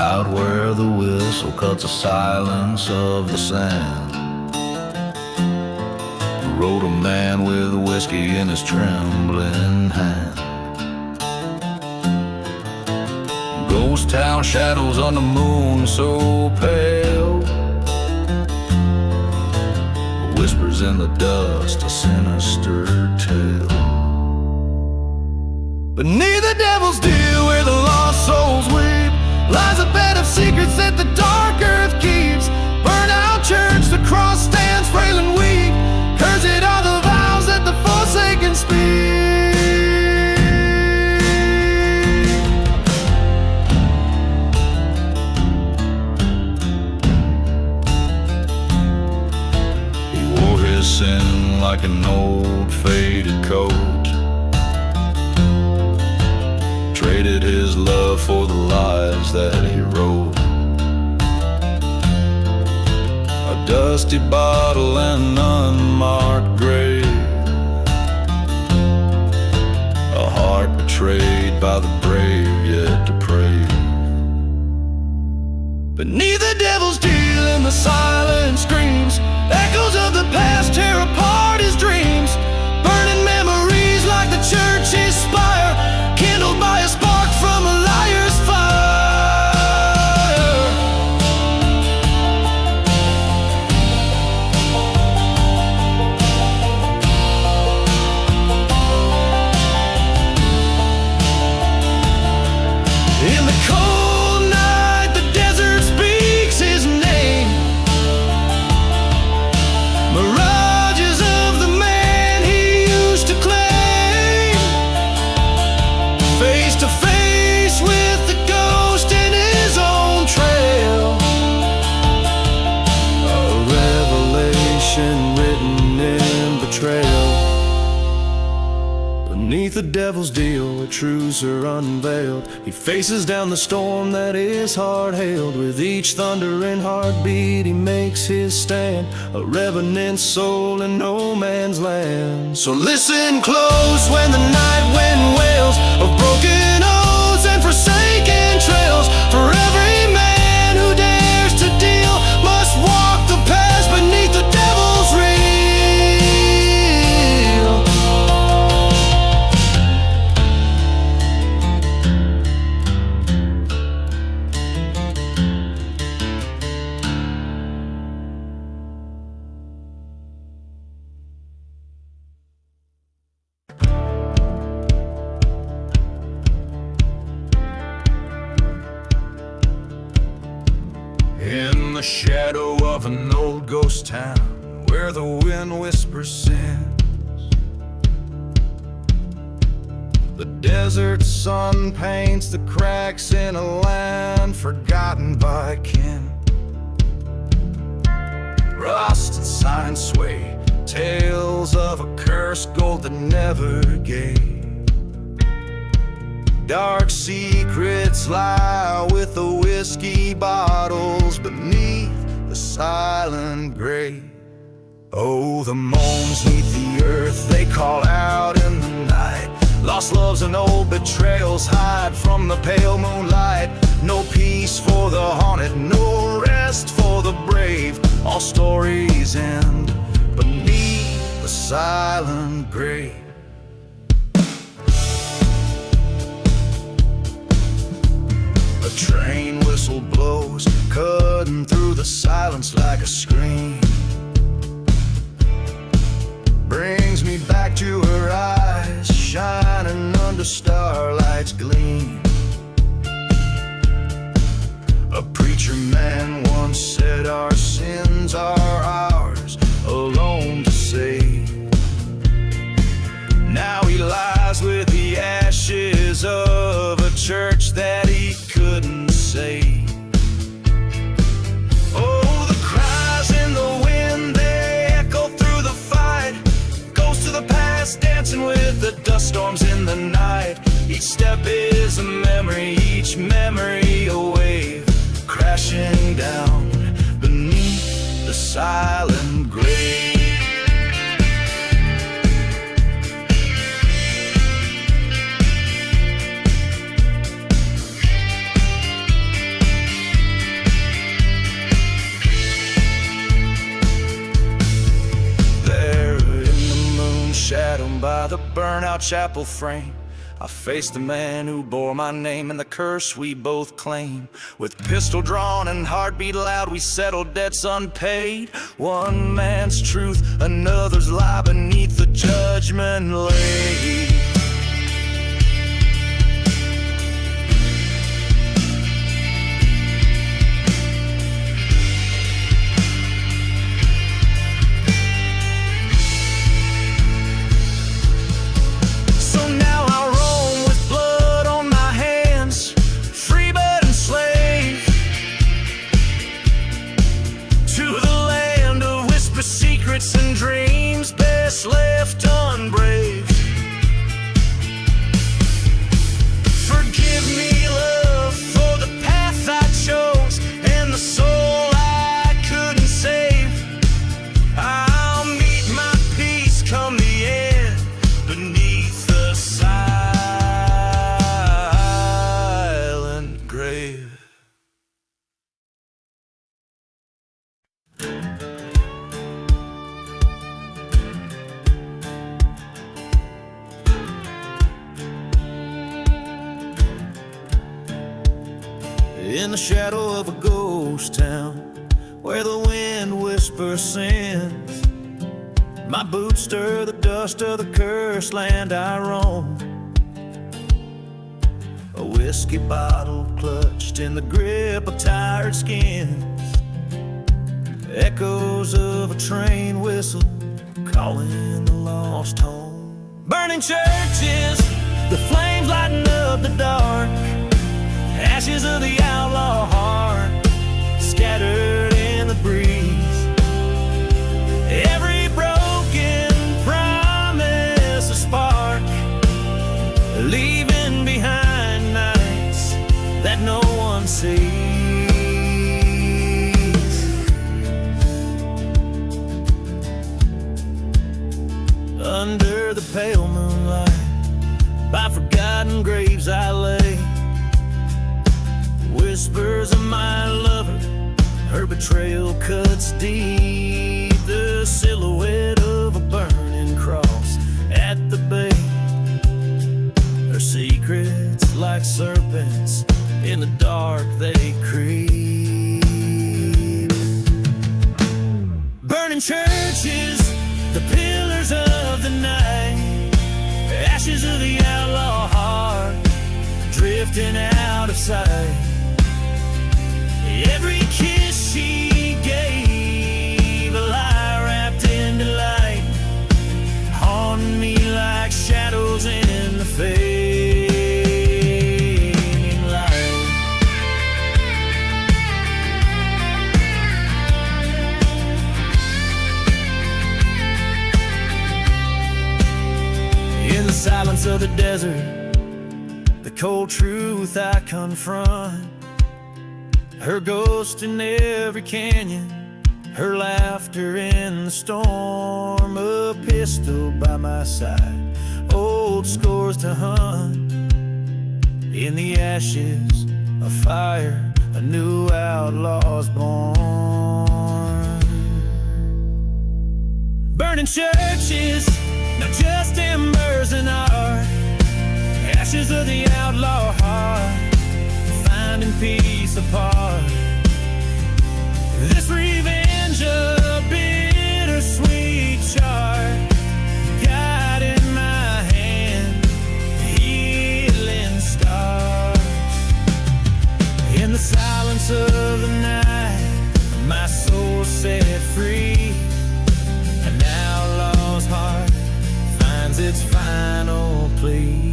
out where the whistle cuts the silence of the sand, rode a man with whiskey in his trembling hand. Ghost town shadows on the moon so pale, whispers in the dust a sinister tale. Beneath the devil's deal where the lost souls weep lies a bed of secrets that the dark earth keeps. Burn out church, the cross stands frail and weak. Cursed are the vows that the forsaken speak. He wore his sin like an old faded coat, traded his love for the lies that he wrote. A dusty bottle and unmarked grave, a heart betrayed by the brave yet depraved. Beneath the devil's deal and the silent screams, echoes of the past tear apart his dreams. Burning memories like the church's spire, kindled by a spark from a liar's fire. In the cold night, the desert speaks his name. Mirages of the man he used to claim. Face to face with the ghost in his own trail. A revelation written in betrayal. Beneath the devil's deal where truths are unveiled, he faces down the storm that his heart hailed. With each thundering heartbeat he makes his stand, a revenant soul in no man's land. So listen close when the night wind wails of broken oaths and forsaken trails. For every man who dares to deal must walk the path beneath the devil's reel. In the shadow of an old ghost town where the wind whispers sins, the desert sun paints the cracks in a land forgotten by kin. Rusted signs sway, tales of a cursed gold that never gave. Dark secrets lie with the whiskey bottles beneath the silent grave. Oh, the moans neath the earth, they call out in the night. Lost loves and old betrayals hide from the pale moonlight. No peace for the haunted, no rest for the brave. All stories end beneath the silent grave. A train whistle blows, cutting through the silence like a scream. Brings me back to her eyes, shining under starlight's gleam. A preacher man once said our sins are ours, alone to save. Now he lies with the ashes of a church that he couldn't save. Oh, the cries in the wind, they echo through the fight. Goes to the past, dancing with the dust storms in the night. Each step is a memory, each memory a wave, crashing down beneath the silent grave. shadow by the burnt-out chapel frame, I faced the man who bore my name and the curse we both claim. With pistol drawn and heartbeat loud, we settled debts unpaid. One man's truth, another's lie beneath the judgment laid. And dreams best left unbraved. Forgive me, love, for the path I chose and the soul I couldn't save. I'll meet my peace come the end beneath the silent grave. In the shadow of a ghost town, where the wind whispers sins, my boots stir the dust of the cursed land I roam. A whiskey bottle clutched in the grip of tired skins, echoes of a train whistle calling the lost home. Burning churches, the flames lighten up the dark, ashes of the outlaw heart scattered in the breeze. Every broken promise a spark, leaving behind nights that no one sees. Under the pale moonlight, by forgotten graves I lay, whispers of my lover, her betrayal cuts deep. The silhouette of a burning cross at the bay, her secrets like serpents in the dark they creep. Burning churches, the pillars of the night, ashes of the outlaw heart drifting out of sight. Every kiss she gave, a lie wrapped in delight, haunting me like shadows in the fading light. In the silence of the desert, the cold truth I confront, her ghost in every canyon, her laughter in the storm. A pistol by my side, old scores to hunt. In the ashes of fire, a new outlaw's born. Burning churches, not just embers and art, ashes of the outlaw heart, finding peace apart. This revenge a bittersweet chart, guiding my hand, healing stars. In the silence of the night, my soul set free. An outlaw's heart finds its final plea.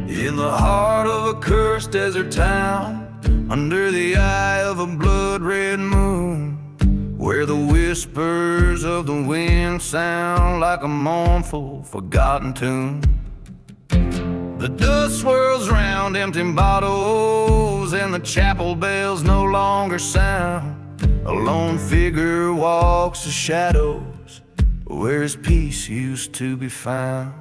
In the heart of a cursed desert town, under the eye of a blood-red moon, where the whispers of the wind sound like a mournful, forgotten tune. The dust swirls round empty bottles, and the chapel bells no longer sound. A lone figure walks the shadows where his peace used to be found.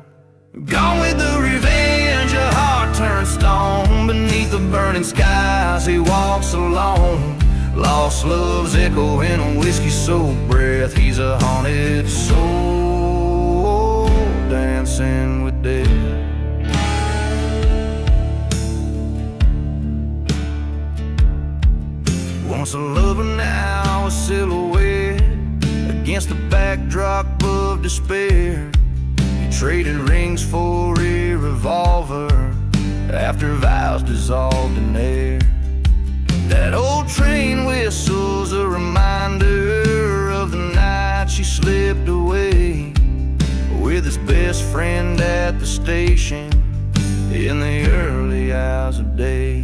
Gone with the revenge, a heart turned stone. Beneath the burning skies he walks alone. Lost love's echo in a whiskey-soaked breath. He's a haunted soul dancing with death. Once a lover, now a silhouette against the backdrop of despair. He traded rings for a revolver after vows dissolved in air. That old train whistle's a reminder of the night she slipped away with his best friend at the station in the early hours of day.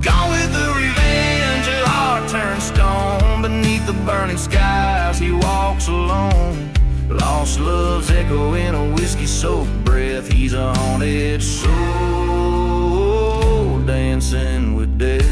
Gone with the revenge, a heart turned stone. Beneath the burning skies he walks alone. Lost love's echo in a whiskey-soaked breath. He's a haunted soul dancing with death.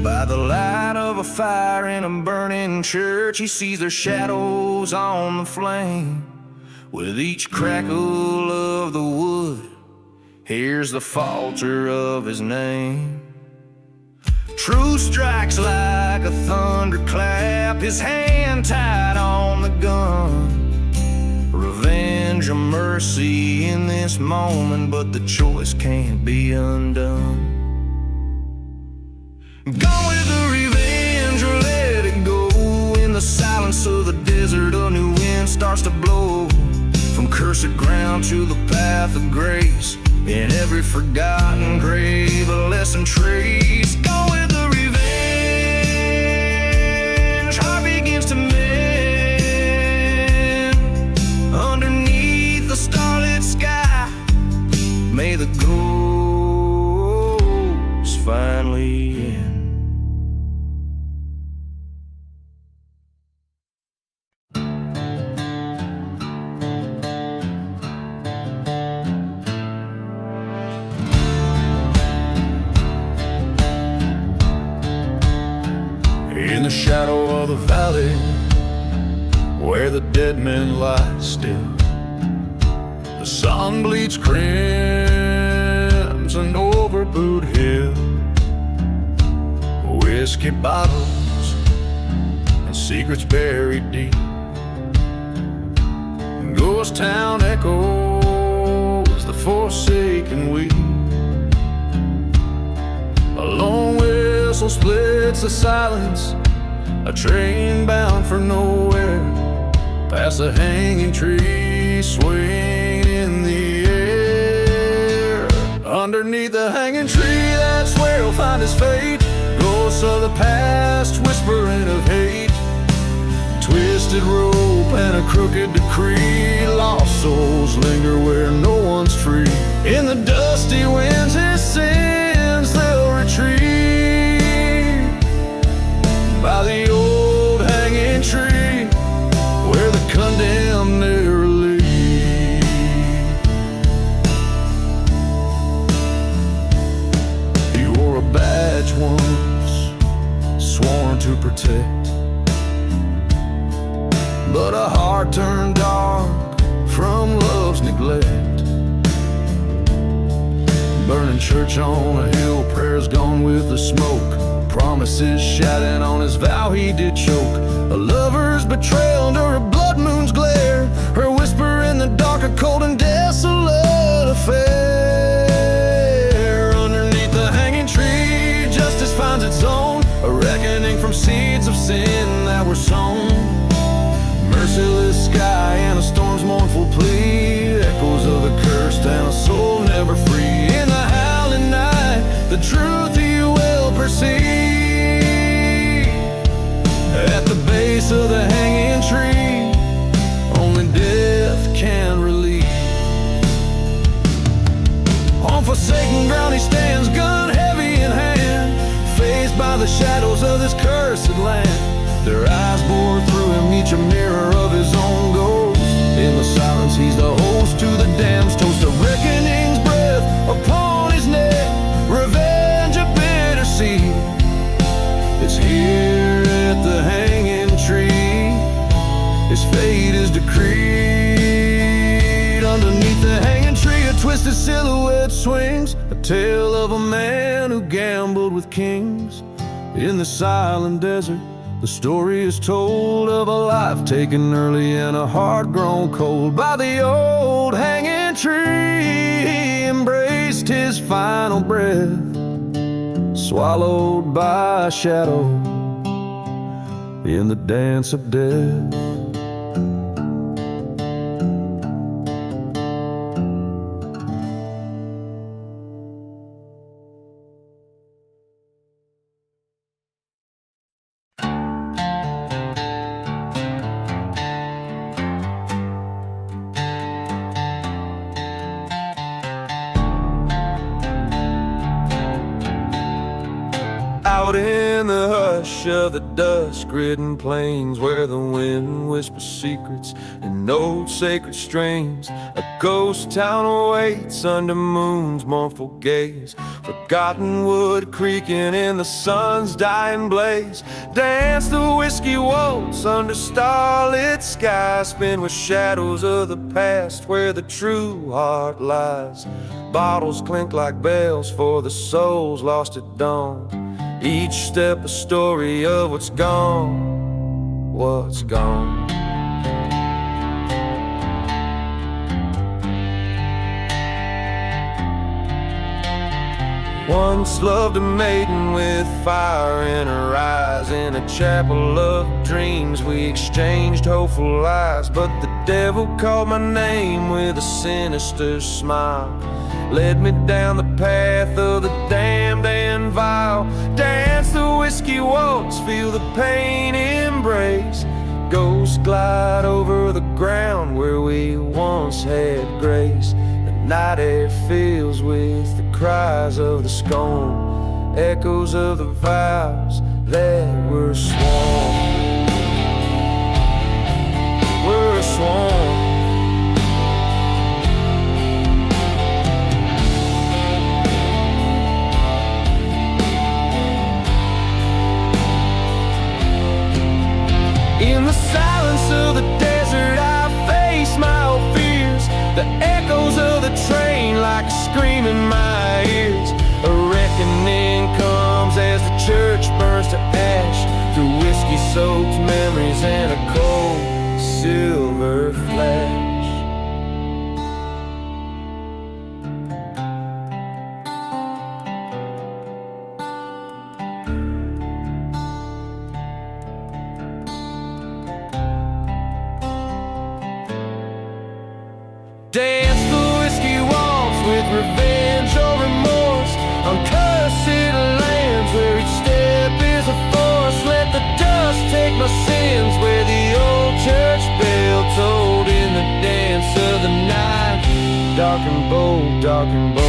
By the light of a fire in a burning church, he sees their shadows on the flame. With each crackle of the wood, hears the falter of his name. Truth strikes like a thunderclap, his hand tied on the gun. Revenge or mercy in this moment, but the choice can't be undone. Gone with the revenge or let it go. In the silence of the desert, a new wind starts to blow. From cursed ground to the path of grace, in every forgotten grave a lesson trace. Gone with the revenge, heart begins to mend. Underneath the starlit sky, may the ghosts finally end. In the shadow of the valley, where the dead men lie still, the sun bleeds crimson over Boot Hill. Whiskey bottles and secrets buried deep, ghost town echoes the forsaken weep. A lone whistle splits the silence, a train bound for nowhere, past the hanging tree swaying in the air. Underneath the hanging tree, that's where he'll find his fate. Ghosts of the past whispering of hate, twisted rope and a crooked decree. Lost souls linger where no one's free. In the dusty winds his sins they'll retreat. By the old hanging tree, where the condemned never leave. He wore a badge once, sworn to protect, but a heart turned dark from love's neglect. Burning church on a hill, prayers gone with the smoke. Promises shouting on his vow he did choke. A lover's betrayal under a blood moon's glare. Her whisper in the dark, a cold and desolate affair. Underneath the hanging tree, justice finds its own. A reckoning from seeds of sin that were sown. Merciless sky and a storm's mournful plea. Echoes of the cursed and a soul never free. In the howling night, the truth you will perceive. At the base of the hanging tree, He's the host to the damned, toast a reckoning's breath upon his neck. Revenge a bitter seed. It's here at the hanging tree. His fate is decreed. Underneath the hanging tree, a twisted silhouette swings, a tale of a man who gambled with kings. In the silent desert, the story is told of a life taken early and a heart grown cold by the old hanging tree. He embraced his final breath, swallowed by a shadow in the dance of death. Out in the hush of the dusk-ridden plains, where the wind whispers secrets in old sacred strains, a ghost town awaits under moon's mournful gaze. Forgotten wood creaking in the sun's dying blaze. Dance the whiskey waltz under starlit skies, spin with shadows of the past where the true heart lies. Bottles clink like bells for the souls lost at dawn. Each step a story of what's gone, what's gone. Once loved a maiden with fire in her eyes. In a chapel of dreams we exchanged hopeful lies. But the devil called my name with a sinister smile, led me down the path of the damned and vile. Dance the whiskey waltz, feel the pain embrace. Ghosts glide over the ground where we once had grace. The night air fills with the cries of the scorn, echoes of the vows that were sworn. Were sworn. In the silence of the desert I face my old fears. The echoes of the train like a scream in my ears. A reckoning comes as the church burns to ash, through whiskey-soaked memories and a cold silver flash. Dance the whiskey waltz with revenge or remorse, on cursed lands where each step is a force. Let the dust take my sins where the old church bell tolled in the dance of the night. Dark and bold, dark and bold.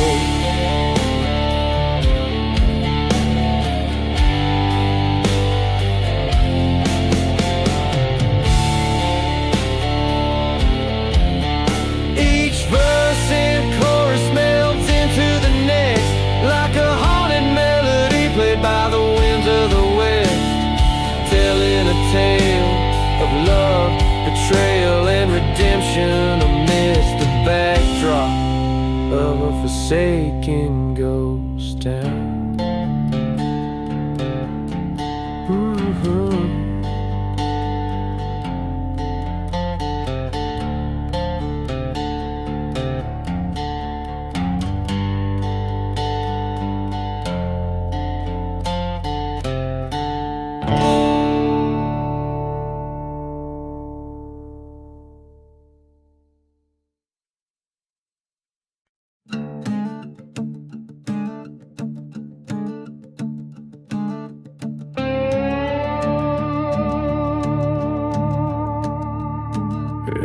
By the winds of the west, telling a tale of love, betrayal, and redemption amidst the backdrop of a forsaken ghost town.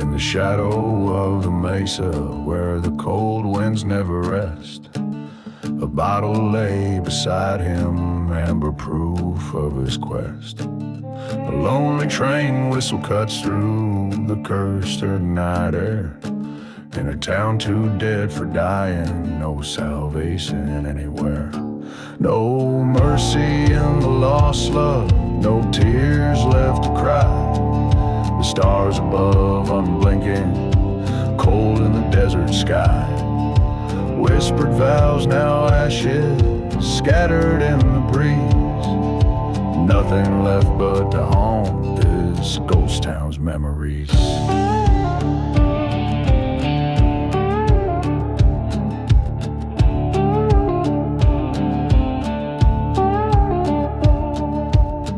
In the shadow of the mesa where the cold winds never rest, a bottle lay beside him, amber proof of his quest. A lonely train whistle cuts through the cursed night air. In a town too dead for dying, no salvation anywhere. No mercy in the lost love, no tears left to cry. The stars above unblinking, cold in the desert sky. Whispered vows, now ashes, scattered in the breeze. Nothing left but to haunt this ghost town's memories.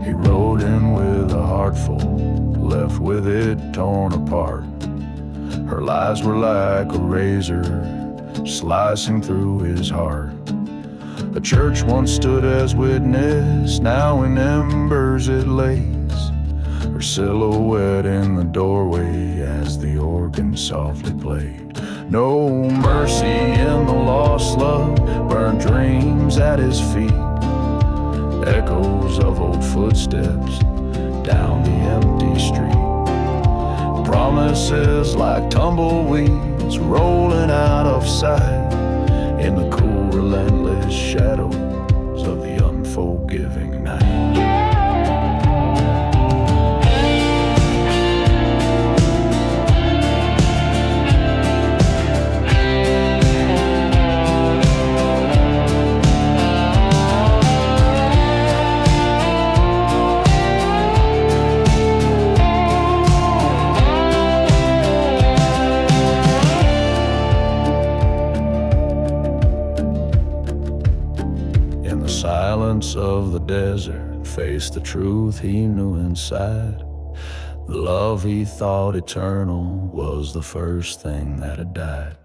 He rode in with a heart full, left with it torn apart. Her lies were like a razor, slicing through his heart. A church once stood as witness, now in embers it lays. Her silhouette in the doorway as the organ softly played. No mercy in the lost love, burned dreams at his feet. Echoes of old footsteps down the empty street. Promises like tumbleweeds rolling out of sight in the cool, relentless shadows of the unforgiving night. Of the desert, faced the truth he knew inside. The love he thought eternal was the first thing that had died.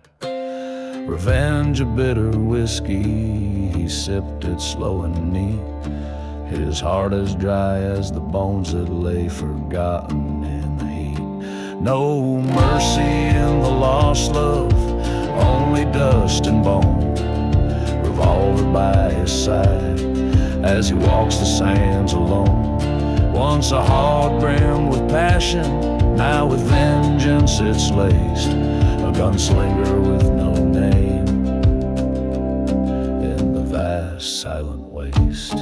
Revenge, a bitter whiskey, he sipped it slow and neat. His heart as dry as the bones that lay forgotten in the heat. No mercy in the lost love, only dust and bone. Revolver by his side as he walks the sands alone. Once a heart brimmed with passion, now with vengeance it's laced. A gunslinger with no name in the vast silent waste.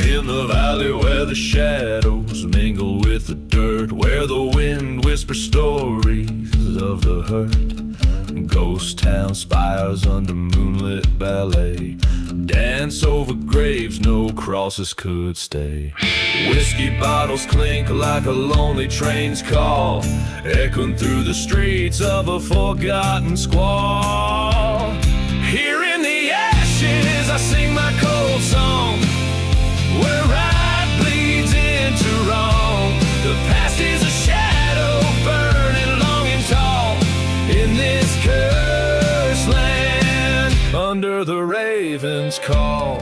In the valley where the shadows mingle with the dirt, where the wind whispers stories of the hurt. Ghost town spires under moonlit ballet, dance over graves no crosses could stay. Whiskey bottles clink like a lonely train's call, echoing through the streets of a forgotten squall. Here in the ashes I sing my cold song, where right bleeds into wrong. The past is a shadow burning long and tall in this cursed land under the raven's call.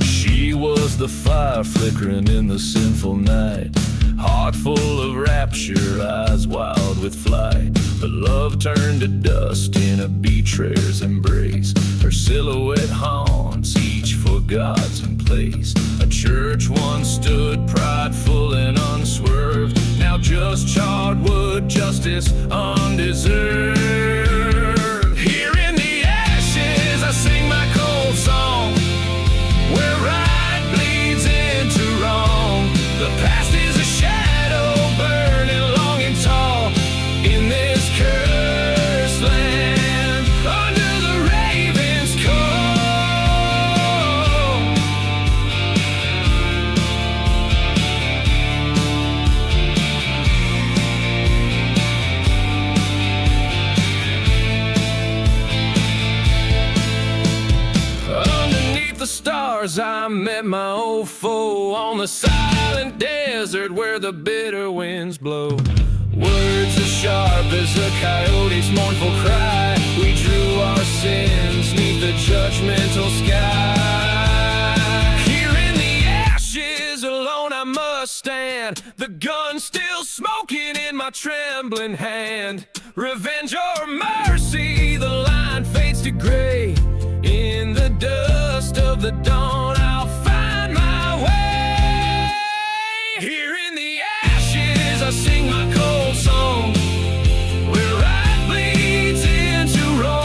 She was the fire flickering in the sinful night, heart full of rapture, eyes wild with flight. But love turned to dust in a betrayer's embrace. Her silhouette haunts each forgotten place. A church once stood prideful and unswerved, now just charred wood, justice undeserved. Here in the ashes I sing my cold song, where right bleeds into wrong. The past is a shadow burning long and tall in this cursed land under the raven's call. the stars, I met my old foe on the silent desert where the bitter winds blow. Words as sharp as a coyote's mournful cry. We drew our sins 'neath the judgmental sky. Here in the ashes, alone I must stand, the gun still smoking in my trembling hand. Revenge or mercy, the line fades to gray. In the dust of the dawn, I'll find my way. Here in the ashes, I sing my cold song, where right bleeds into wrong.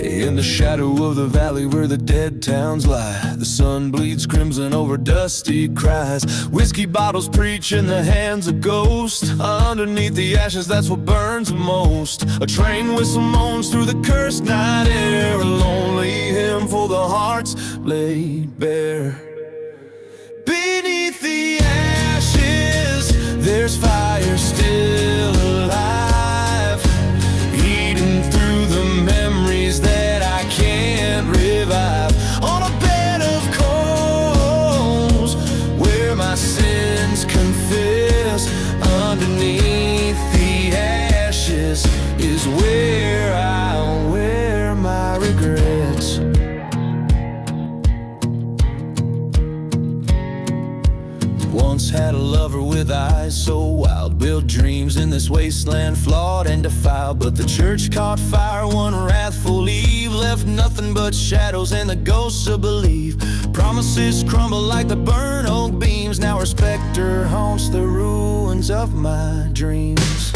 In the shadow of the valley where the dead towns lie, the sun bleeds crimson over dusty cries. Whiskey bottles preach in the hands of ghosts. Underneath the ashes, that's what burns the most. A train whistle moans through the cursed night air, a lonely hymn for the hearts laid bare. Beneath the ashes, there's fire still alive, eating through the memories that I can't revive. On a bed of coals, where my sins confess, underneath the ashes is where I'll wear my regrets. Once had a lover with eyes so wild, built dreams in this wasteland flawed and defiled. But the church caught fire one wrathful eve, left nothing but shadows and the ghosts of belief. Promises crumble like the burnt oak beams, now her specter haunts the ruins of my dreams.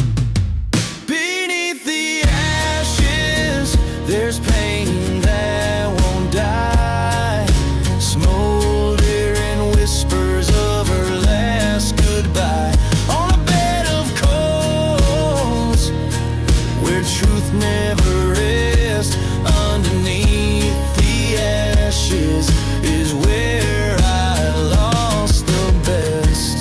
Beneath the ashes, there's pain that won't die, smoldering whispers of her last goodbye. On a bed of coals, where truth never rests, underneath the ashes is where I lost the best.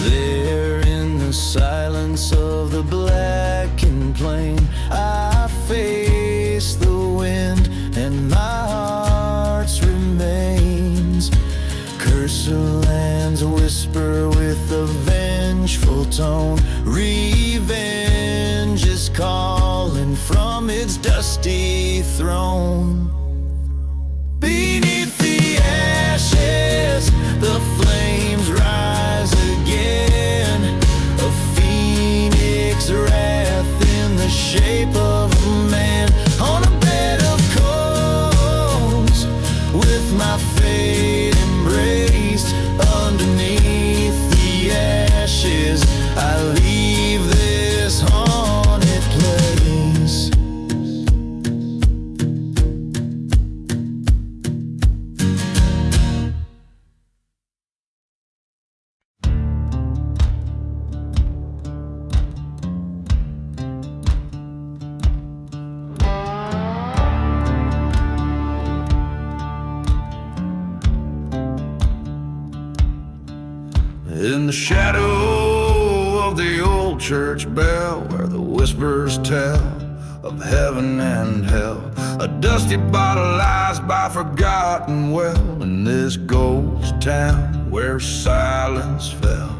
There in the silence of the blackened plain, I face the wind and my heart's remains. Curse the land's whisper with a vengeful tone. Revenge is calling from its dusty throne. Beneath the ashes, the flames rise again. A phoenix wrath in the shape of a man. On a bed of coals, with my fate embraced, underneath the ashes, I leave this haunted place. In the shadow of the old church bell, where the whispers tell of heaven and hell, a dusty bottle lies by forgotten well. In this ghost town where silence fell,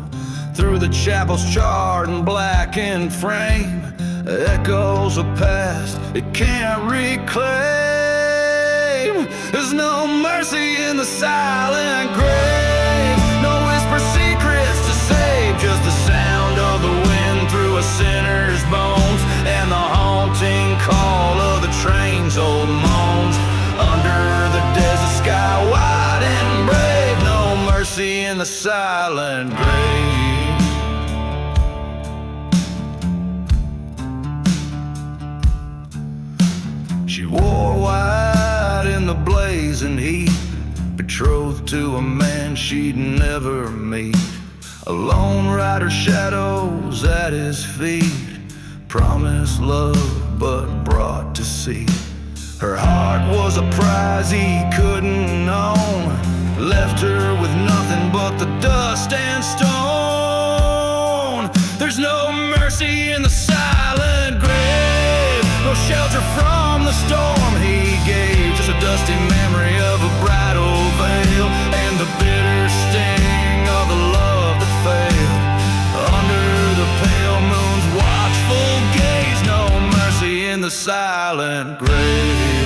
through the chapel's charred and blackened frame, echoes of past it can't reclaim. There's no mercy in the silent grave, no whisper secrets to save, just the sound of the wind through a sinner's bones, and the haunting call of the train's old moans. Under the desert sky, wide and brave, no mercy in the silent grave. She wore white blazing heat, betrothed to a man she'd never meet. A lone rider shadows at his feet, promised love but brought deceit. Her heart was a prize he couldn't own, left her with nothing but the dust and stone. There's no mercy in the silent grave, no shelter from the storm he gave, just a dusty memory of a bridal veil and the bitter sting of the love that failed. Under the pale moon's watchful gaze, no mercy in the silent grave.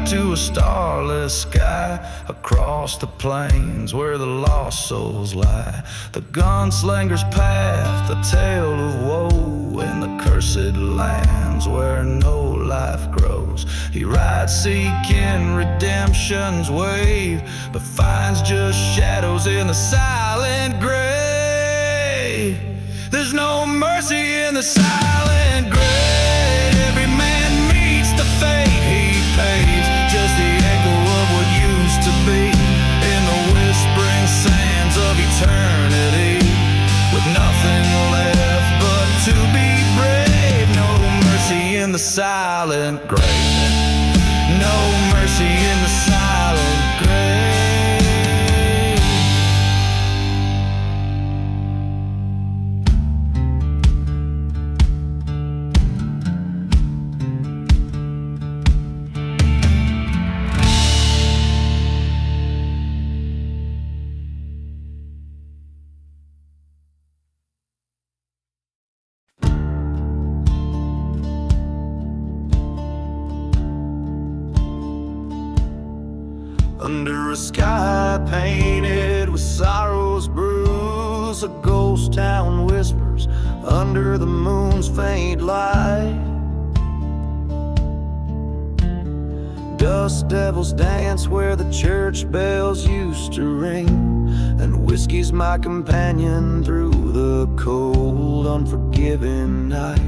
To a starless sky, across the plains where the lost souls lie. The gunslinger's path, the tale of woe, in the cursed lands where no life grows. He rides seeking redemption's wave, but finds just shadows in the silent grave. There's no mercy in the silent grave. Every man meets the fate he pays, just the echo of what used to be in the whispering sands of eternity, with nothing left but to be brave. No mercy in the silent grave, no mercy in the silent grave. Under a sky painted with sorrow's bruise, a ghost town whispers under the moon's faint light. Dust devils dance where the church bells used to ring, and whiskey's my companion through the cold, unforgiving night.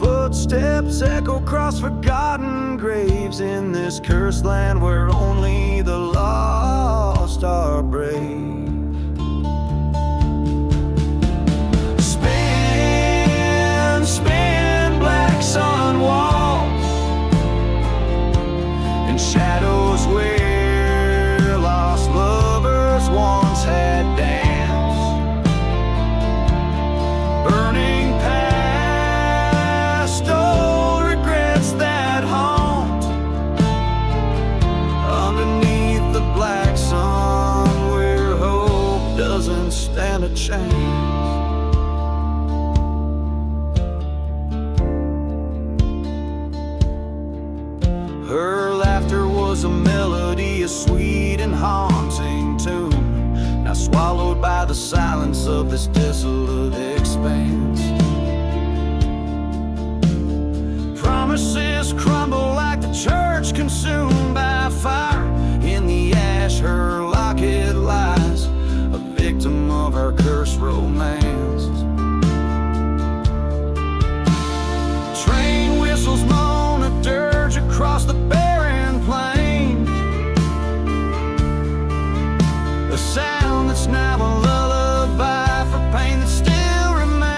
Footsteps echo across forgotten graves in this cursed land where only the lost are brave. Spin, spin, black sun walls in shadows where lost lovers once had danced, burning past old regrets that haunt underneath the black sun where hope doesn't stand a chance. Her laughter was a melody, a sweet and haunting tune, now swallowed by the silence of this desolate expanse. Promises crumble like the church consumed by fire. In the ash her locket lies, a victim of her cursed romance. Train whistles moan a dirge across the barren plain, a sound that's now a lullaby for pain that still remains.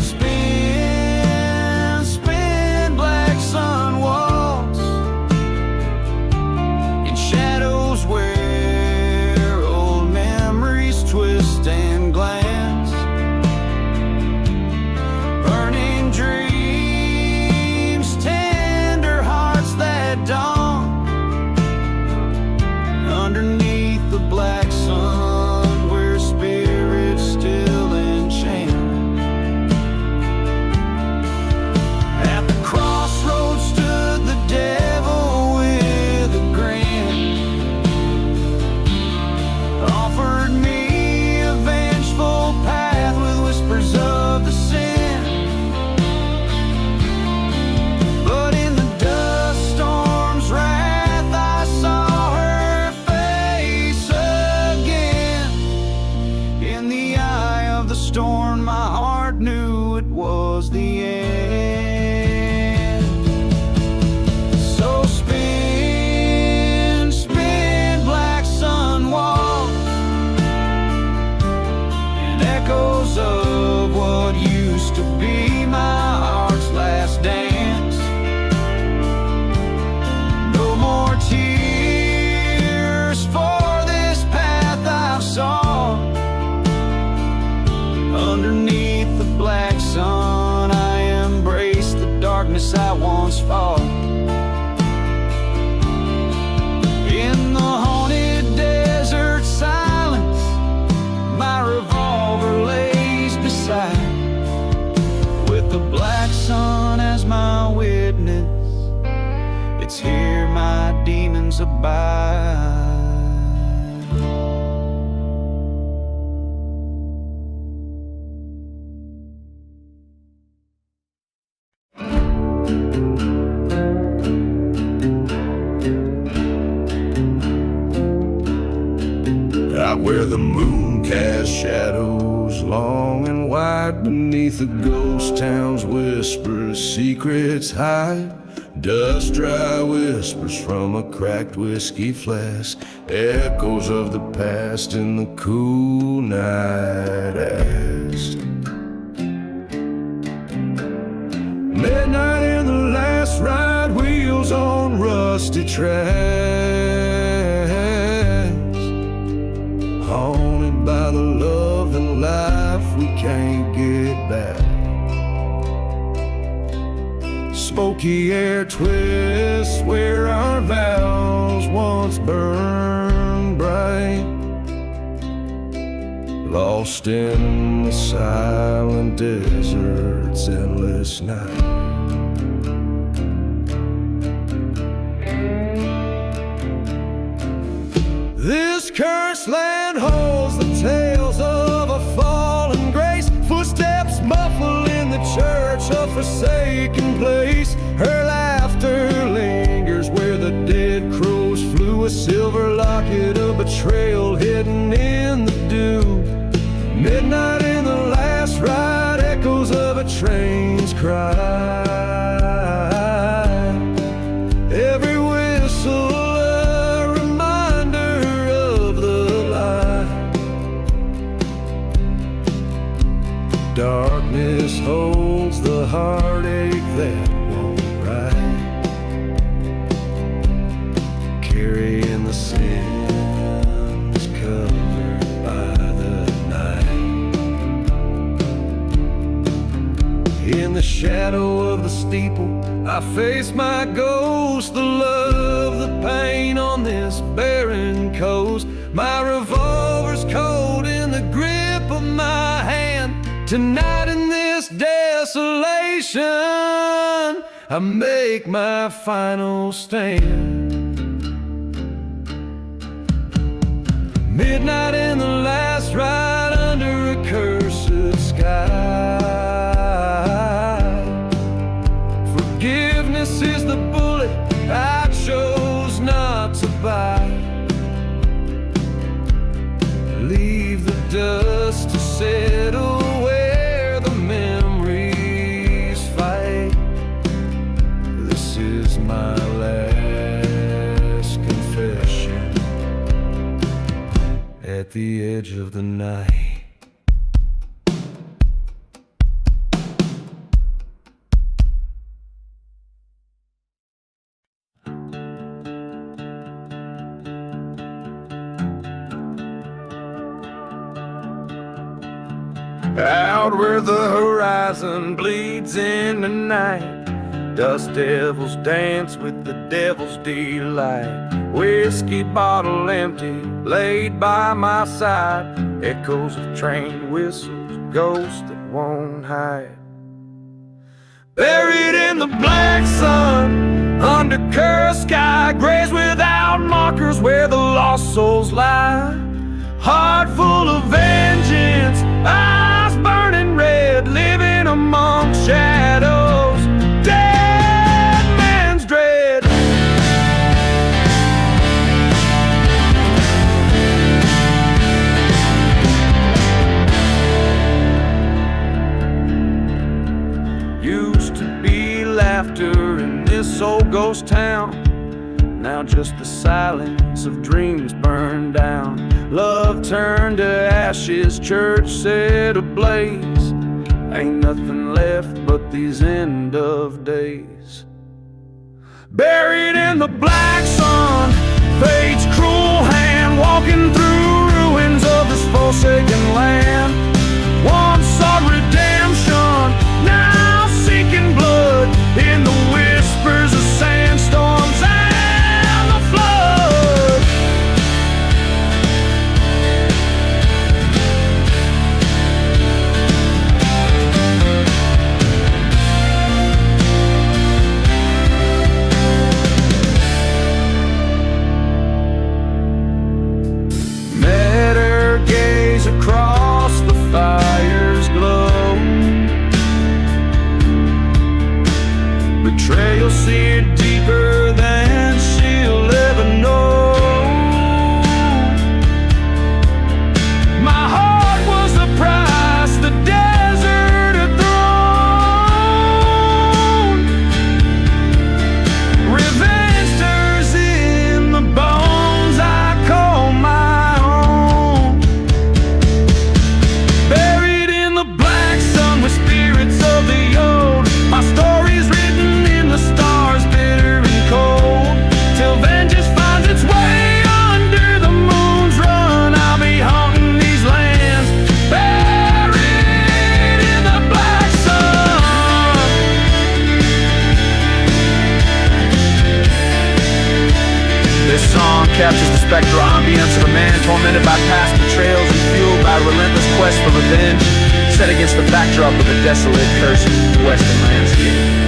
Spin, spin, echoes of what used to be my heart's last dance. No more tears for this path I've sought. Underneath the black sun, I embrace the darkness I once fought. In the haunted desert silence, my revolver lays beside, with the black sun as my witness. It's here my demons abide. Out where the moon casts shadows long and wide, beneath the ghost town's whispers secrets hide. Dust dry whispers from a cracked whiskey flask, echoes of the past in the cool night ask. Midnight in the last ride, wheels on rusty tracks, haunted by the love and life we can't get back. Smoky air twists where our vows once burned bright, lost in the silent desert's endless night. This cursed land holds the tales of a fallen grace, footsteps muffle in the church, a forsaken place. Her laughter lingers where the dead crows flew, a silver locket of betrayal hidden in the dew. Midnight in the last ride, echoes of a train's cry. Every whistle a reminder of the light. Darkness holds the heartache that won't ride, carrying the sins covered by the night. In the shadow of the steeple, I face my ghost, the love, the pain on this barren coast. My revolver's cold in the grip of my hand. Tonight in this desolation, I make my final stand. Midnight in the last ride under a cursed sky. Forgiveness is the bullet I chose not to buy. Leave the dust to settle where the memories fight. This is my last confession at the edge of the night. Out where the horizon bleeds into night, dust devils dance with the devil's delight. Whiskey bottle empty, laid by my side, echoes of train whistles, ghosts that won't hide. Buried in the black sun, under cursed sky, graves without markers where the lost souls lie. Heart full of vengeance, eyes burning red, living among shadows, dead man's dread. Used to be laughter in this old ghost town. now just the silence of dreams burned down. Love turned to ashes, church set ablaze. Ain't nothing left but these end of days. Buried in the black sun, fate's cruel hand, walking through ruins of this forsaken land. Once sought redemption, now seeking blood in the whispers of sandstorms and the flood. Met her gaze across the fire's glow. Betrayal seared deeper than she'll ever know. My heart was the price the desert had thrown. Revenge stirs in the bones I call my own. Buried in the black sun with spirits of the old, my story's written in the stars, bitter and cold. Till vengeance finds its way under the moon's run, I'll be haunting these lands, buried in the black sun. This song captures the spectral ambience of a man tormented by past betrayals and fueled by a relentless quest for revenge, set against the backdrop of a desolate, cursed western landscape.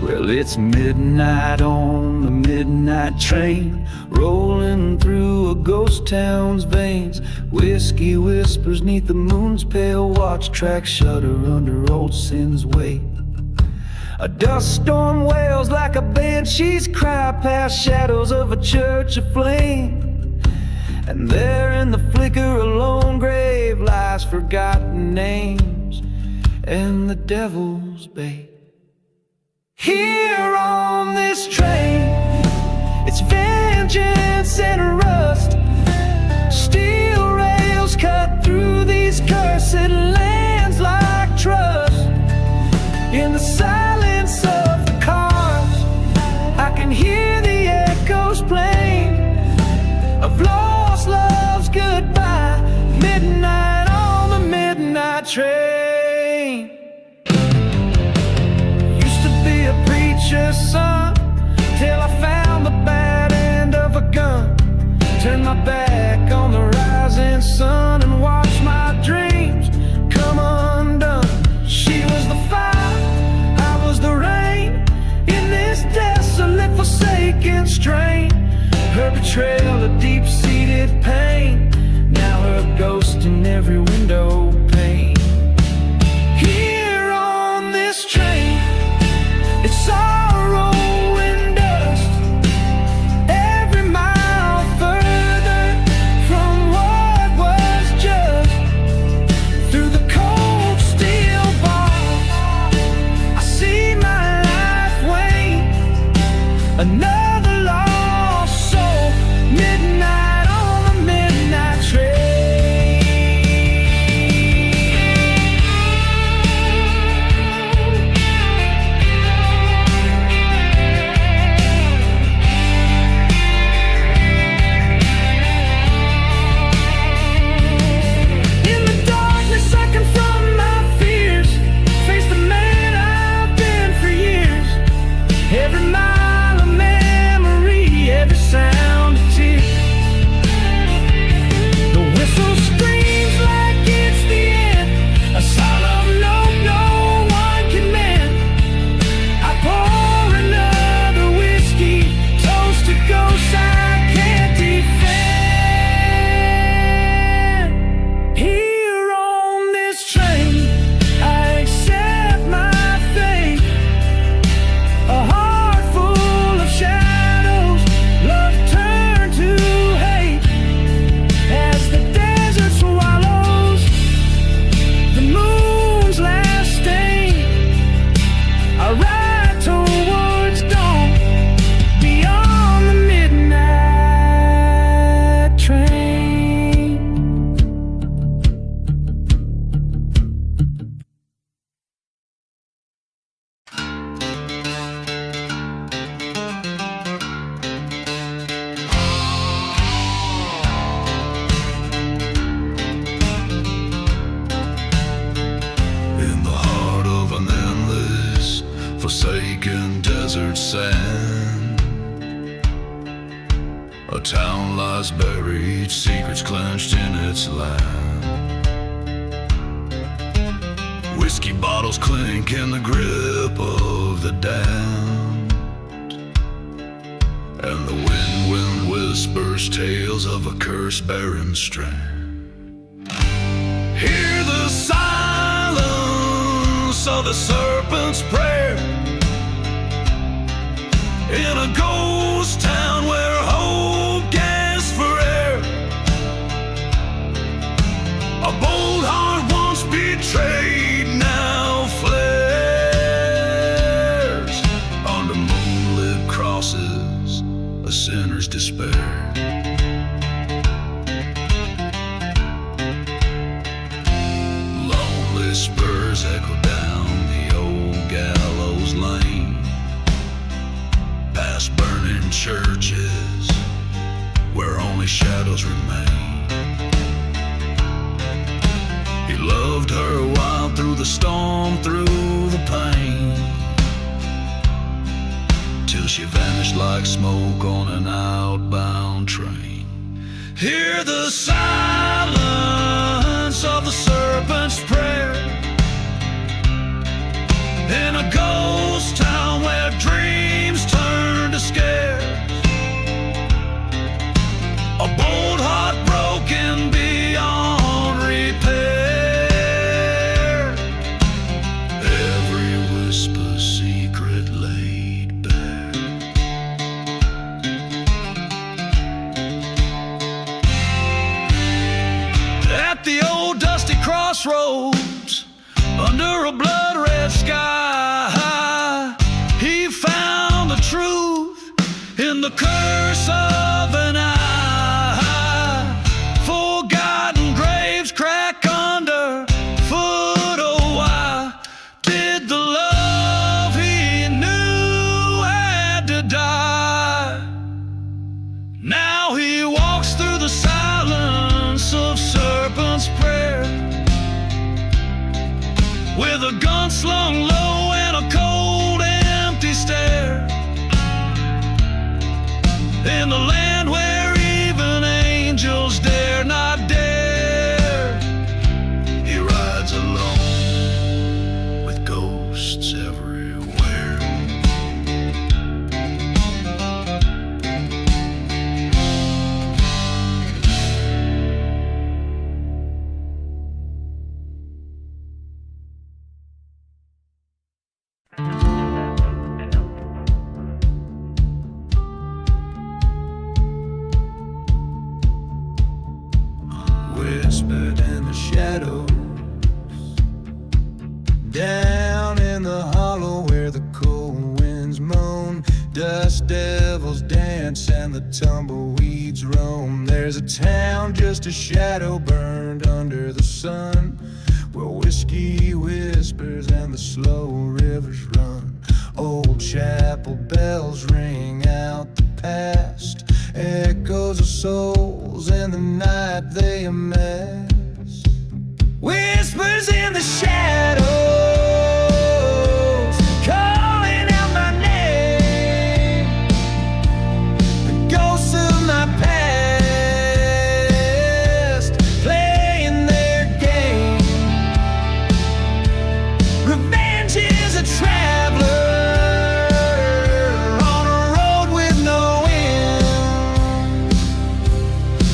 Well, it's midnight on the midnight train, rolling through a ghost town's veins. Whiskey whispers neath the moon's pale watch, tracks shudder under old sin's weight. A dust storm wails like a banshee's cry past shadows of a church aflame. And there in the flicker a lone grave lies forgotten names and the devil's bait. Here on this train, it's vengeance and rust. Steel rails cut through these cursed lands like trust. In the silence of the cars, I can hear the echoes plain of lost love's goodbye. Midnight on the midnight train. Used to be a preacher's son till I found the bad end of a gun. Turned my back on the rising sun and watched my dreams come undone. She was the fire, I was the rain, in this desolate forsaken strain. Her betrayal a deep-seated pain, now her ghost in every window pane. Here on this train, it's sorrow and dust. Every mile further from what was just. Through the cold steel bars, I see my life wane. Another lost soul, midnight on the midnight train. lies buried, secrets clenched in its land. Whiskey bottles clink in the grip of the damned, and the wind whispers tales of a cursed barren strand. Hear the silence of the serpent's prayer in a ghost town where hope gasps for air. A bold heart once betrayed now flares under moonlit crosses, a sinner's despair. Lonely spurs echo down the old gallows lane, past burning churches where only shadows remain. He loved her a while through the storm, through the pain, till she vanished like smoke on an outbound train. Hear the silence of the serpent's prayer in a ghost town where dreams turn to scares. A bold heart broken beyond repair. Every whisper secret laid bare. At the old dusty crossroads, under a blood-red sky, he found the truth in the curse of an eye. Forgotten graves crack under foot. Oh, why did the love he knew had to die? Now he walks through the silence of serpent's prayer, with a gun slung low and a cold empty stare, in the land where even angels dare not dare. He rides alone with ghosts everywhere. Whispered in the shadows, down in the hollow where the cold winds moan, dust devils dance and the tumbleweeds roam. There's a town just a shadow burned under the sun, where whiskey whispers and the slow rivers run. Old chapel bells ring out the past, echoes of souls in the night they amass. Whispers in the shadows, calling out my name. The ghosts of my past, playing their game. Revenge is a traveler on a road with no end.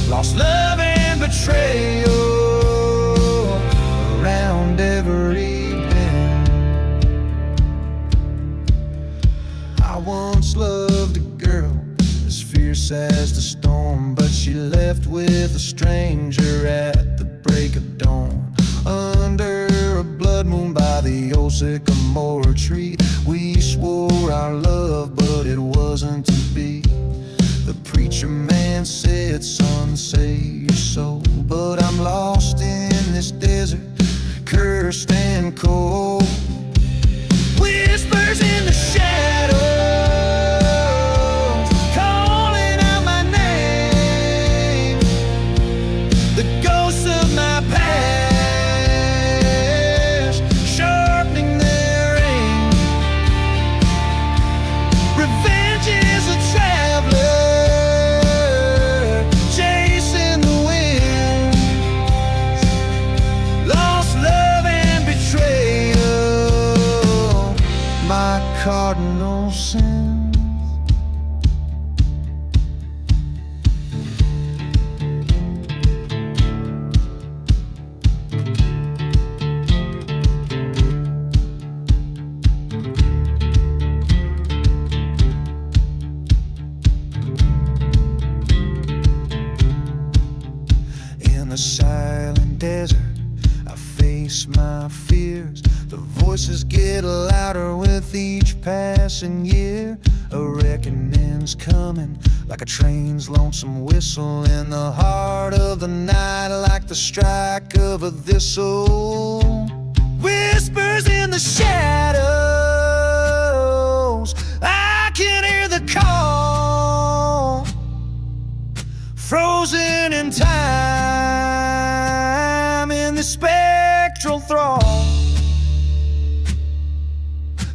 Lost love and betrayal around every bend. I once loved a girl as fierce as the storm, but she left with a stranger at the break of dawn. Under a blood moon by the old sycamore tree, we swore our love, but it wasn't to be. The preacher man said, son, save your soul. But I'm lost in this desert, cursed and cold. Whispers in the shadows, calling out my name. The ghosts of my past, sharpening their aim. Revenge is a traveler, silent desert, I face my fears. The voices get louder with each passing year. A reckoning's coming, like a train's lonesome whistle in the heart of the night, like the strike of a thistle. Whispers in the shadows, I can hear the call, frozen in time in the spectral thrall.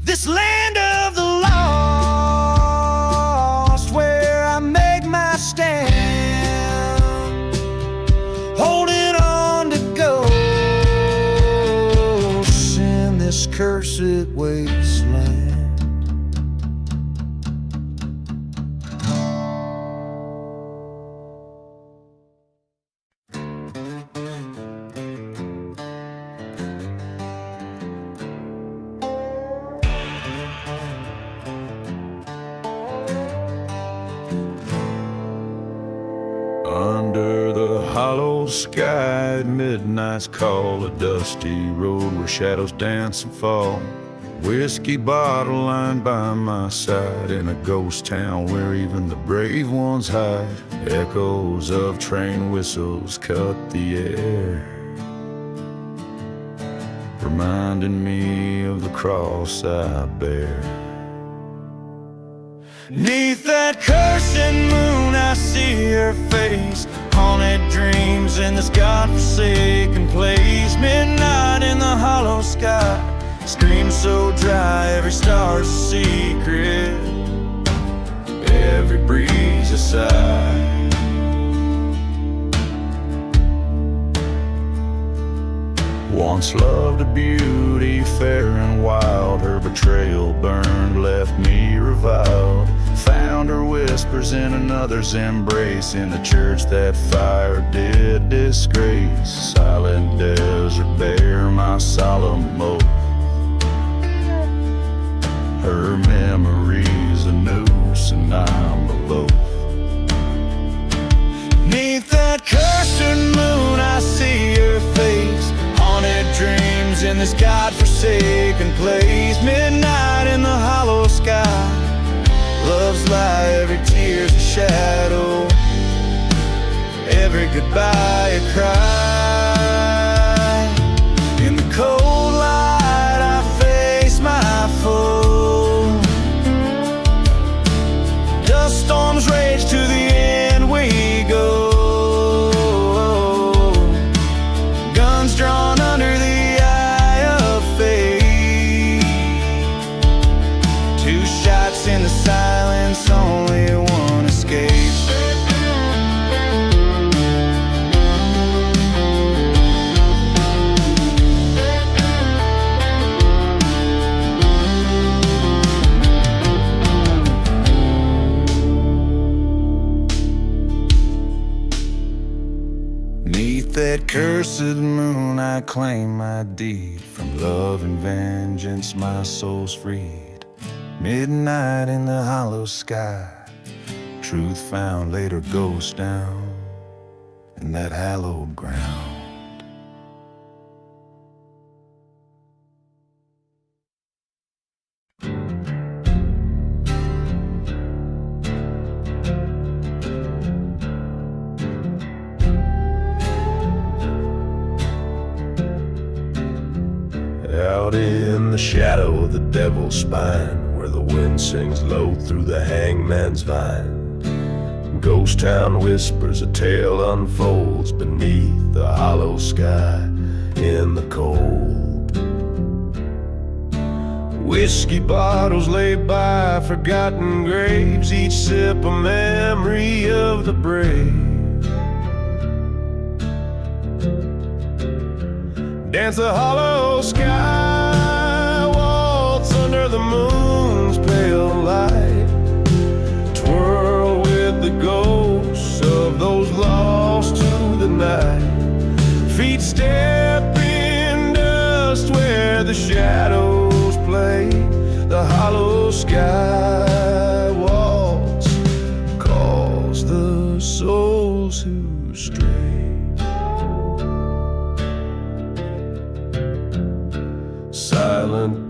This land of the lost, where I make my stand, holding on to ghosts in this cursed wasteland. Under the hollow sky at midnight's call, a dusty road where shadows dance and fall. Whiskey bottle lying by my side in a ghost town where even the brave ones hide. Echoes of train whistles cut the air, reminding me of the cross I bear. 'Neath that cursed moon I see her face, haunted dreams in this godforsaken place. Midnight in the hollow sky, scream so dry, every star's a secret, every breeze a sigh. Once loved a beauty fair and wild, her betrayal burned, left me reviled. Found her whispers in another's embrace, in the church that fire did disgrace. Silent desert bear, my solemn oath, her memory's a noose and I'm a loaf. 'Neath that cursed moon I see her face, haunted dreams in this godforsaken place. Midnight in the hollow sky, love's lie, every tear's a shadow, every goodbye a cry. In the cold light I face my foe, dust storms rage to the end we go. Guns drawn under the eye of fate, two shots in the silence, only one escapes. Neath that cursed moon I claim my deed, from love and vengeance my soul's freed. Midnight in the hollow sky, truth found later goes down in that hallowed ground. Out in the shadow of the devil's spine, where the wind sings low through the hangman's vine, ghost town whispers, a tale unfolds beneath the hollow sky in the cold. Whiskey bottles lay by forgotten graves, each sip a memory of the brave. Dance the hollow sky, waltz under the moon's pale light, twirl with the ghosts of those lost to the night. Feet step in dust where the shadows play, the hollow sky waltz calls the souls who stray.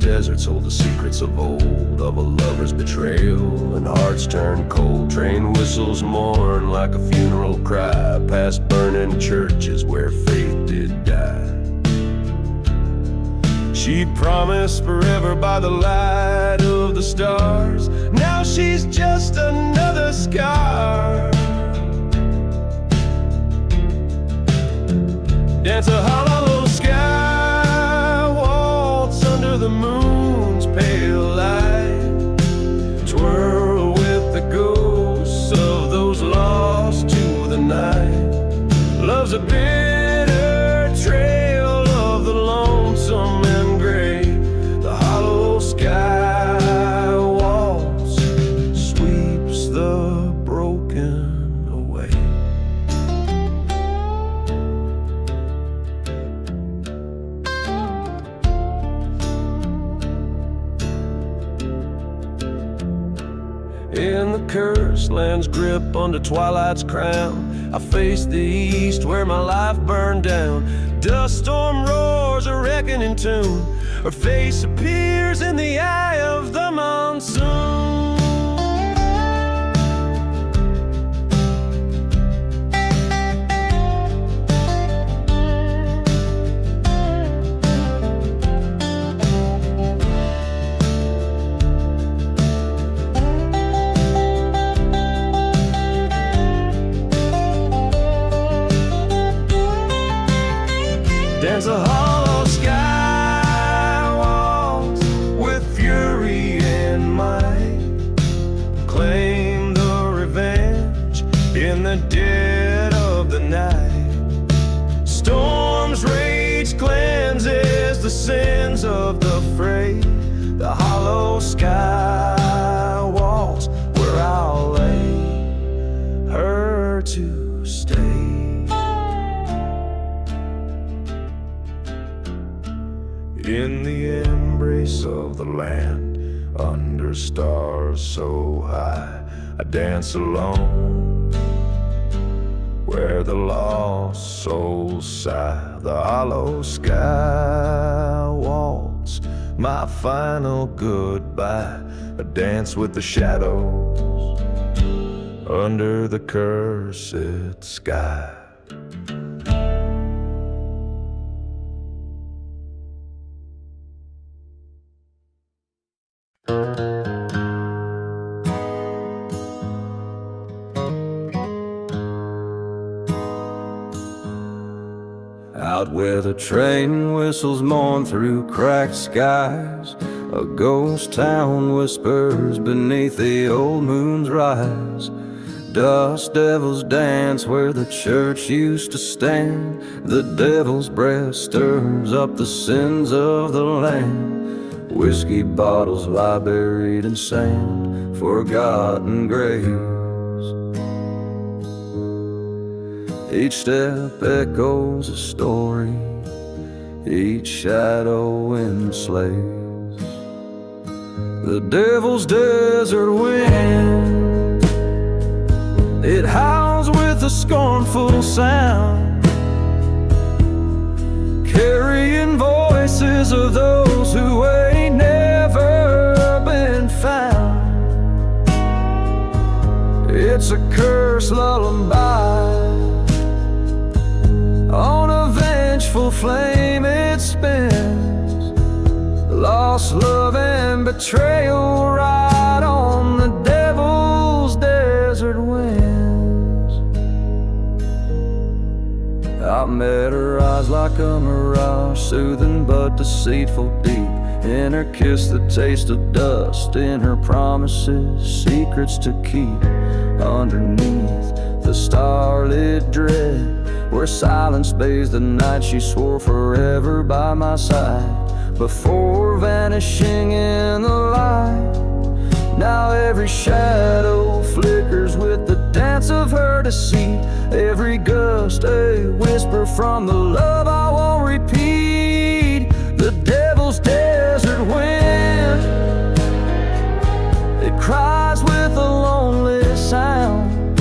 deserts hold the secrets of old, of a lover's betrayal, and hearts turn cold. Train whistles mourn like a funeral cry, past burning churches where faith did die. She promised forever by the light of the stars. Now she's just another scar. Dance a hollow sky waltz under the moon's pale light. Twirl with the ghosts of those lost to the night. Love's a bitter trail of the lonesome and gray. The hollow sky waltz sweeps the broken away. In the cursed land's grip under twilight's crown, I face the east where my life burned down. Dust storm roars a reckoning tune. Her face appears in the eye of the monsoon. Dance a hollow sky waltz with fury in might. Claim the revenge in the dead of the night. Storms rage cleanses the sins of the fray. The hollow sky waltz where I'll lay her to stay. In the embrace of the land, under stars so high, I dance alone, where the lost souls sigh. The hollow sky waltz, my final goodbye. I dance with the shadows, under the cursed sky. Out where the train whistles mourn through cracked skies, a ghost town whispers beneath the old moon's rise. Dust devils dance where the church used to stand. The devil's breath stirs up the sins of the land. Whiskey bottles lie buried in sand, forgotten graves. Each step echoes a story, each shadow enslaves. The devil's desert wind, it howls with a scornful sound, carrying voices of those who ain't never been found. It's a cursed lullaby, on a vengeful flame it spins. Lost love and betrayal ride on the devil's desert winds. I met her eyes like a mirage, soothing but deceitful deep. In her kiss the taste of dust, in her promises secrets to keep. Underneath the starlit dread, where silence bathes the night, she swore forever by my side, before vanishing in the light. Now every shadow flickers with the dance of her deceit. Every gust a whisper from the love I won't repeat. The devil's desert wind, it cries with a lonely sound,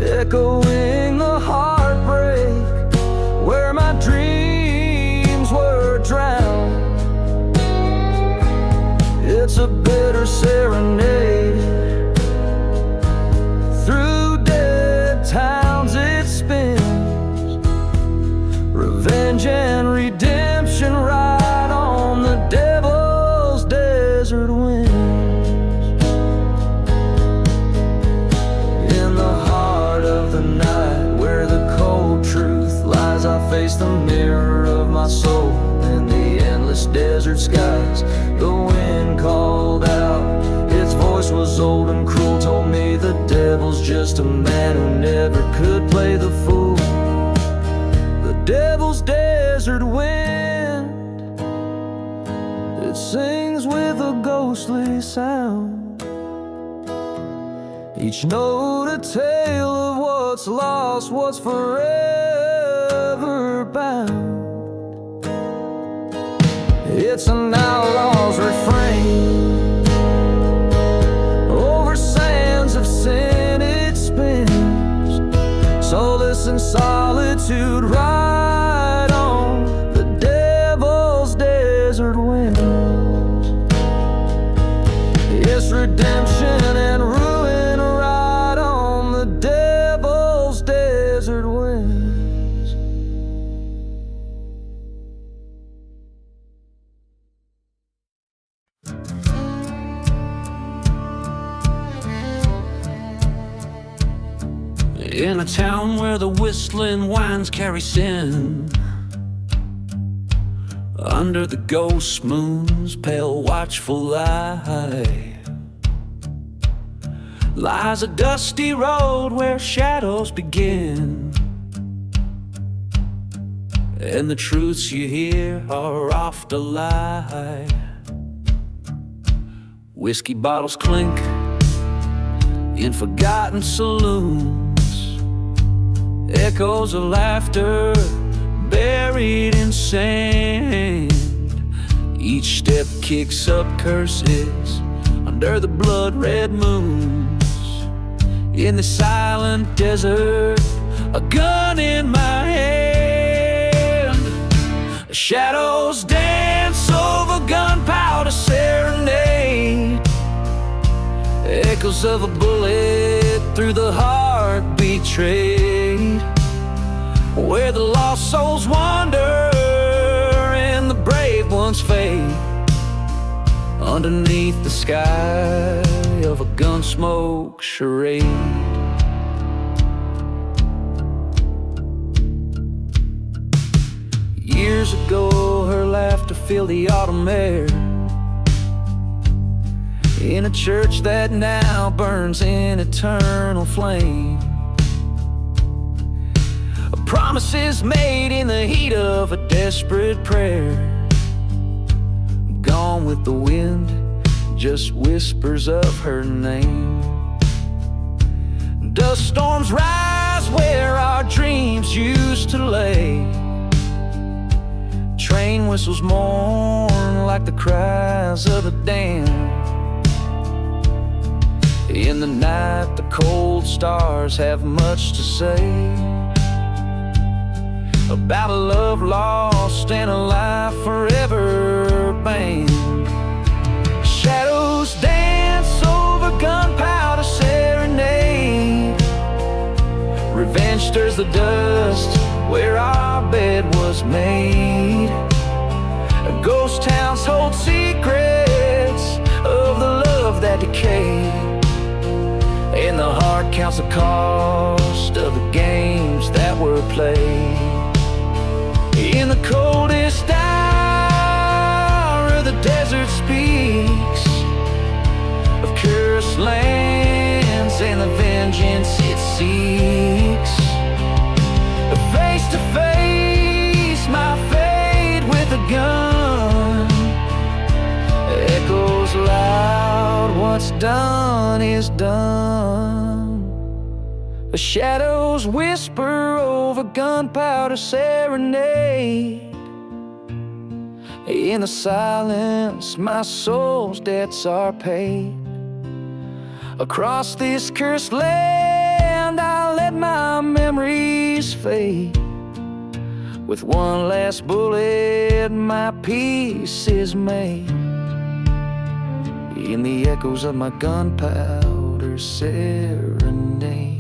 echoing the heartbreak where my dreams were drowned. redemption ride on the devil's desert winds. In the heart of the night, where the cold truth lies, I face the mirror of my soul in the endless desert skies. The wind called out, its voice was old and cruel, told me the devil's just a man who never could play the fool. The devil's desert wind, it sings with a ghostly sound, each note a tale of what's lost, what's forever bound. It's an outlaw's refrain, over sands of sin it spins. Solace and solitude ride on the devil's desert winds. Yes, redemption and ruin ride on the devil's desert winds. In a town where the whistling winds carry sin, under the ghost moon's pale watchful eye, lies a dusty road where shadows begin, and the truths you hear are oft a lie. Whiskey bottles clink in forgotten saloons, echoes of laughter buried in sand. Each step kicks up curses under the blood-red moons. In the silent desert, a gun in my hand. The shadows dance over gunpowder serenade, echoes of a bullet through the heart betrayed, where the lost souls wander and the brave ones fade, underneath the sky of a gunsmoke charade. Years ago her laughter filled the autumn air, in a church that now burns in eternal flame. Promises made in the heat of a desperate prayer, gone with the wind, just whispers of her name. Dust storms rise where our dreams used to lay, train whistles mourn like the cries of the damned. In the night the cold stars have much to say about a love lost and a life forever banned. Shadows dance over gunpowder serenade, revenge stirs the dust where our bed was made. Ghost towns hold secrets of the love that decayed, and the heart counts the cost of the games that were played. In the coldest hour the desert speaks of cursed lands and the vengeance it seeks. Face to face my fate with a gun echoes loud, what's done is done. The shadows whisper over gunpowder serenade, in the silence my soul's debts are paid. Across this cursed land I'll let my memories fade. With one last bullet my peace is made, in the echoes of my gunpowder serenade.